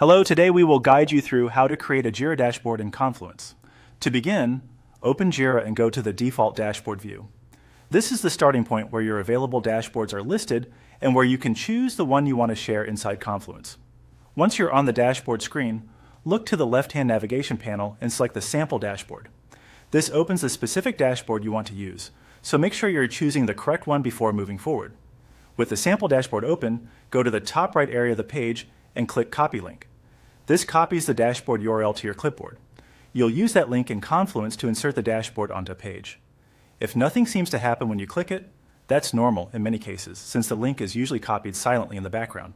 Hello, today we will guide you through how to create a Jira dashboard in Confluence. To begin, open Jira and go to the default dashboard view. This is the starting point where your available dashboards are listed and where you can choose the one you want to share inside Confluence. Once you're on the dashboard screen, look to the left-hand navigation panel and select the sample dashboard. This opens the specific dashboard you want to use, so make sure you're choosing the correct one before moving forward. With the sample dashboard open, go to the top right area of the page and click Copy Link. This copies the dashboard URL to your clipboard. You'll use that link in Confluence to insert the dashboard onto a page. If nothing seems to happen when you click it, that's normal in many cases, since the link is usually copied silently in the background.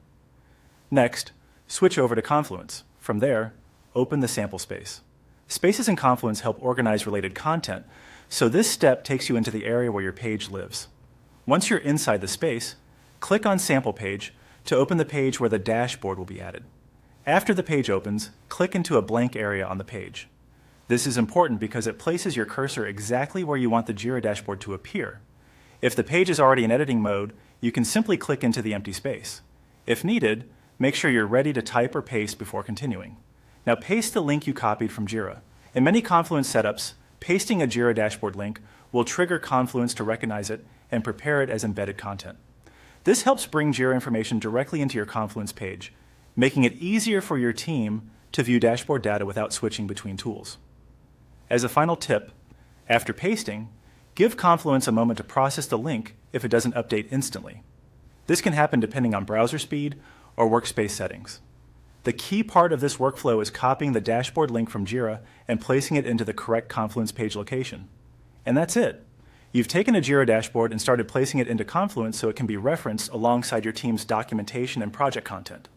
Next, switch over to Confluence. From there, open the sample space. Spaces in Confluence help organize related content, so this step takes you into the area where your page lives. Once you're inside the space, click on Sample Page to open the page where the dashboard will be added. After the page opens, click into a blank area on the page. This is important because it places your cursor exactly where you want the Jira dashboard to appear. If the page is already in editing mode, you can simply click into the empty space. If needed, make sure you're ready to type or paste before continuing. Now paste the link you copied from Jira. In many Confluence setups, pasting a Jira dashboard link will trigger Confluence to recognize it and prepare it as embedded content. This helps bring Jira information directly into your Confluence page, making it easier for your team to view dashboard data without switching between tools. As a final tip, after pasting, give Confluence a moment to process the link if it doesn't update instantly. This can happen depending on browser speed or workspace settings. The key part of this workflow is copying the dashboard link from Jira and placing it into the correct Confluence page location. And that's it. You've taken a Jira dashboard and started placing it into Confluence so it can be referenced alongside your team's documentation and project content.